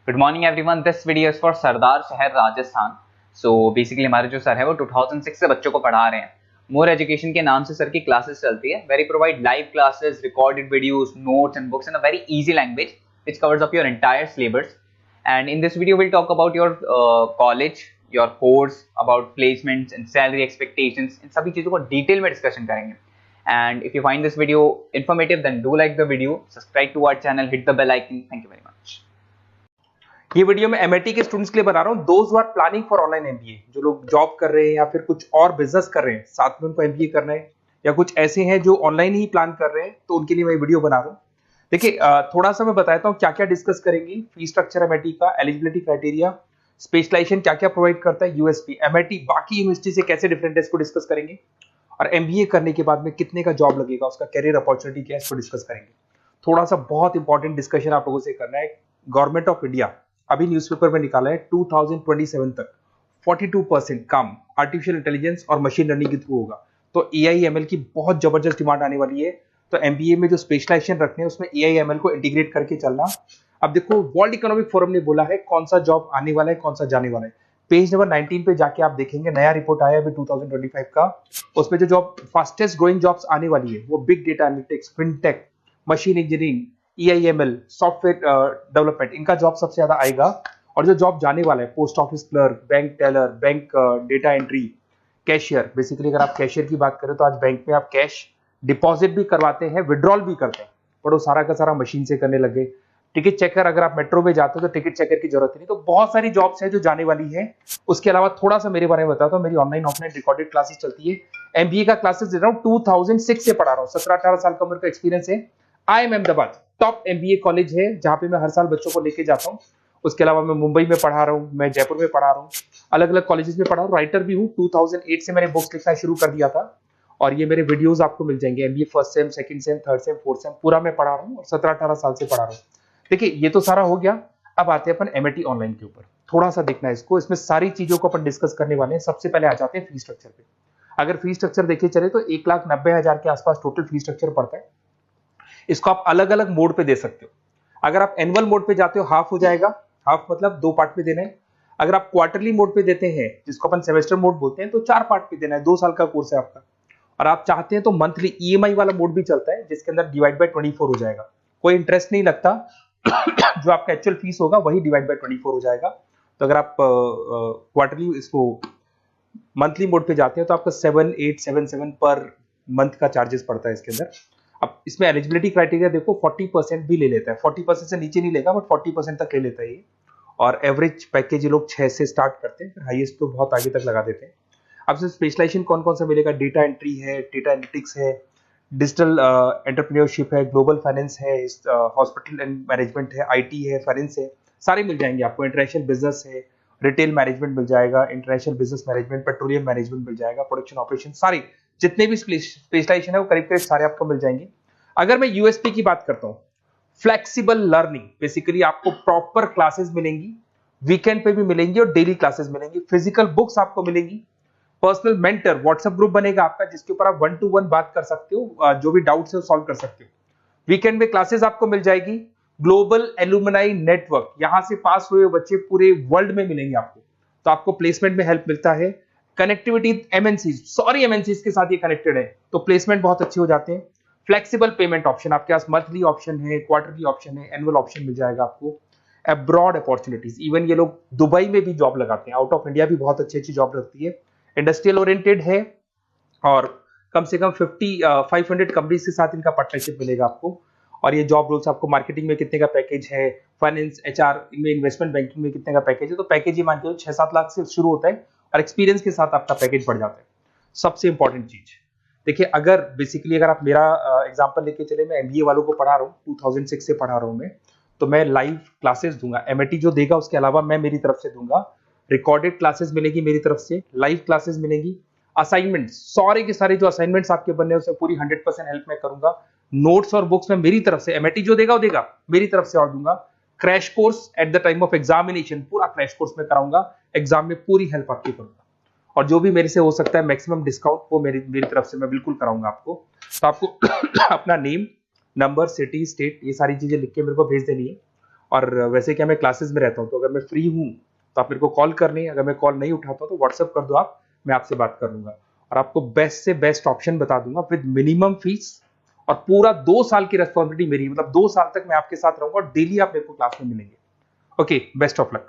Good morning everyone. This video is for Sardarshahar Rajasthan. So basically हमारे जो sir है वो 2006 से बच्चों को पढ़ा रहे हैं। मोर एजुकेशन के नाम से सर की क्लासेस चलती है। Very provide live classes, recorded videos, notes and books in a very easy language which covers up your entire syllabus. And in this video we'll talk about your college, your course, about placements and salary expectations. इन सभी चीजों को detail में discussion करेंगे। And if you find this video informative then do like the video, subscribe to our channel, hit the bell icon. Thank you very much. ये video मैं MIT के students के लिए बना रहा हूँ। Those who are planning for online MBA, जो लोग जॉब कर रहे हैं या फिर कुछ और बिजनेस कर रहे हैं, साथ में उनको एमबीए करना है, या कुछ ऐसे हैं जो ऑनलाइन ही प्लान कर रहे हैं, तो उनके लिए मैं वीडियो बना रहा हूँ। देखिए, थोड़ा सा मैं बताता हूँ क्या क्या डिस्कस करेंगे। फी स्ट्रक्चर एमआईटी का, एलिजिबिलिटी क्राइटेरिया, स्पेशलाइजेशन क्या क्या प्रोवाइड करता है, यूएसपी एमआईटी बाकी यूनिवर्सिटी से कैसे डिफरेंट है, इसको डिस्कस करेंगे। और एमबीए करने के बाद में कितने का जॉब लगेगा, उसका कैरियर अपॉर्चुनिटी क्या है, इसको डिस्कस करेंगे। थोड़ा सा बहुत इंपॉर्टेंट डिस्कशन आप लोगों से करना है। गवर्नमेंट ऑफ इंडिया अभी न्यूज़पेपर में निकाला है 2027 तक 42% काम आर्टिफिशियल इंटेलिजेंस और मशीन लर्निंग के थ्रू होगा। तो एआईएमएल की बहुत जबरदस्त डिमांड आने वाली है। तो एमबीए में जो स्पेशलाइजेशन रखने हैं उसमें एआईएमएल को इंटीग्रेट करके चलना। अब देखो, वर्ल्ड इकोनॉमिक फोरम ने बोला है कौन सा जॉब आने वाला है, कौन सा जाने वाला है। पेज नंबर 19 पे जाके आप देखेंगे, नया रिपोर्ट आया अभी 2025 का। उसमें जो जॉब फास्टेस्ट ग्रोइंग जॉब्स आने वाली है वो big data analytics, fintech, machine engineering, AI ML, software development, इनका जॉब सबसे ज्यादा आएगा। और जो जॉब जाने वाला है, post office clerk, bank teller, bank data entry, cashier. Basically अगर आप कैशियर की बात करें तो आज बैंक में आप कैश डिपॉजिट भी करवाते हैं, विड्रॉल भी करते हैं, पर वो सारा का सारा मशीन से करने लगे। टिकट चेकर, अगर आप मेट्रो में जाते हो तो टिकट चेकर की जरूरत नहीं। तो बहुत सारी जॉब्स है जो जाने वाली है। उसके अलावा थोड़ा सा मेरे बारे में बताता हूँ। मेरी ऑनलाइन ऑफलाइन रिकॉर्डेड क्लासेस चलती है। एमबीए का क्लासेस दे रहा हूँ, 2006 से पढ़ा रहा हूँ। 17-18 साल का मेरे का एक्सपीरियंस है। IIM Ahmedabad top MBA college है जहां पे मैं हर साल बच्चों को लेके जाता हूँ। उसके अलावा मैं मुंबई में पढ़ा रहा हूँ, मैं जयपुर में पढ़ा रहा हूँ, अलग अलग कॉलेजेस में पढ़ा हूँ। राइटर भी हूँ। 2008 से मैंने बुक्स लिखना शुरू कर दिया था और ये मेरे वीडियोस आपको मिल जाएंगे। MBA first sem, second same, third same, fourth same पूरा मैं पढ़ा रहा हूँ और 17-18 साल से पढ़ा रहा हूँ। देखिए, ये तो सारा हो गया। अब आते हैं अपन एमआईटी ऑनलाइन के ऊपर। थोड़ा सा देखना है इसको, इसमें सारी चीजों को अपन डिस्कस करने वाले हैं। सबसे पहले आ जाते हैं फी स्ट्रक्चर पे। अगर फी स्ट्रक्चर देखे चले तो 1,90,000 के आसपास टोटल फी स्ट्रक्चर पड़ता है। इसको आप अलग अलग मोड पे दे सकते हो। अगर आप एनुअल मोड पे जाते हो हाफ हो जाएगा, हाफ मतलब 2 पार्ट में देना है। अगर आप क्वार्टरली मोड पे देते हैं, जिसको अपन सेमेस्टर मोड बोलते हैं, तो 4 पार्ट पे देना है। 2 साल का कोर्स है आपका। और आप चाहते हैं तो मंथली ईएमआई वाला मोड भी चलता है, जिसके अंदर डिवाइड बाय 24 हो जाएगा। कोई इंटरेस्ट नहीं लगता। जो आपका एक्चुअल फीस होगा वही डिवाइड बाय 24 हो जाएगा। तो अगर आप क्वार्टरली इसको मंथली मोड पे जाते हैं तो आपका 7877 पर मंथ का चार्जेस पड़ता है इसके अंदर। अब इसमें एलिजिबिलिटी क्राइटेरिया देखो, 40% भी ले लेता है। 40% से नीचे नहीं लेगा, बट 40% तक ले लेता है ये। और एवरेज पैकेज ये लोग 6 से स्टार्ट करते हैं, फिर हाईएस्ट तो बहुत आगे तक लगा देते हैं। अब से स्पेशलाइजेशन कौन कौन सा मिलेगा? डेटा एंट्री है, डेटा एनालिटिक्स है, डिजिटल एंटरप्रेन्योरशिप है, ग्लोबल फाइनेंस है, हॉस्पिटल एंड मैनेजमेंट है, आईटी है, फाइनेंस है, सारे मिल जाएंगे आपको। इंटरनेशनल बिजनेस है, रिटेल मैनेजमेंट मिल जाएगा, international business management, petroleum management मिल जाएगा, प्रोडक्शन ऑपरेशन, सारे जितने भी स्पेशलाइजेशन है वो करीब करीब सारे आपको मिल जाएंगे। अगर मैं यूएसपी की बात करता हूँ, फ्लेक्सिबल लर्निंग, बेसिकली आपको प्रॉपर क्लासेस मिलेंगी, वीकेंड पे भी मिलेंगी और डेली क्लासेस मिलेंगी। फिजिकल बुक्स आपको मिलेंगी, पर्सनल मेंटर, व्हाट्सएप ग्रुप बनेगा आपका जिसके ऊपर आप 1 to 1 बात कर सकते हो, जो भी डाउट्स है वो सॉल्व कर सकते हो। वीकेंड में क्लासेस आपको मिल जाएगी। ग्लोबल एलुमनाई नेटवर्क, यहां से पास हुए बच्चे पूरे वर्ल्ड में मिलेंगे आपको, तो आपको प्लेसमेंट में हेल्प मिलता है। कनेक्टिविटी एमएनसीज के साथ ये कनेक्टेड है, तो प्लेसमेंट बहुत अच्छे हो जाते हैं। फ्लेक्सिबल पेमेंट ऑप्शन आपके पास, मंथली ऑप्शन है, क्वार्टरली ऑप्शन है, एनुअल ऑप्शन मिल जाएगा आपको। अब्रॉड अपॉर्चुनिटीज, इवन ये लोग दुबई में भी जॉब लगाते हैं, आउट ऑफ इंडिया भी बहुत अच्छी अच्छी जॉब लगती है। इंडस्ट्रियल ओरिएंटेड है और कम से कम 500 कंपनीज के साथ इनका पार्टनरशिप मिलेगा आपको। और ये जॉब रोल्स आपको मार्केटिंग में कितने का पैकेज है, फाइनेंस, एचआर, इनमें इन्वेस्टमेंट बैंकिंग में कितने का पैकेज है, तो पैकेज ये मान के 6-7 लाख से शुरू होता है और एक्सपीरियंस के साथ आपका पैकेज बढ़ जाता है। सबसे इंपॉर्टेंट चीज देखिए, अगर बेसिकली अगर आप मेरा एग्जांपल लेके चले, मैं एमबीए वालों को पढ़ा रहा हूँ, 2006 से पढ़ा रहा हूँ मैं, तो मैं लाइव क्लासेस दूंगा। एमआईटी जो देगा उसके अलावा मैं मेरी तरफ से दूंगा। रिकॉर्डेड क्लासेस मिलेगी मेरी तरफ से, लाइव क्लासेस मिलेंगी। असाइनमेंट्स, सारे के सारे जो असाइनमेंट्स आपके बनने उसमें पूरी 100% हेल्प मैं करूंगा। नोट्स और बुक्स में मेरी तरफ से, एमआईटी जो देगा वो देगा, मेरी तरफ से और दूंगा। Crash course at the time of examination, पूरा क्रैश कोर्स में कराऊंगा। एग्जाम में पूरी हेल्प आपकी करूंगा और जो भी मेरे से हो सकता है मैक्सिमम डिस्काउंट वो मेरी तरफ से मैं बिल्कुल कराऊंगा आपको। तो आपको अपना नेम, नंबर, सिटी, स्टेट, ये सारी चीजें लिख के मेरे को भेज देनी है और वैसे क्या मैं क्लासेस में रहता हूँ, तो अगर मैं फ्री हूँ तो आप मेरे को कॉल कर लें, अगर मैं कॉल नहीं उठाता हूँ तो व्हाट्सअप कर दो आप, मैं आपसे बात कर लूंगा और आपको बेस्ट से बेस्ट ऑप्शन बता दूंगा विद मिनिमम फीस। और पूरा 2 साल की रेस्पॉन्सिबिलिटी मेरी, मतलब 2 साल तक मैं आपके साथ रहूंगा और डेली आप मेरे को क्लास में मिलेंगे। Okay, best of luck.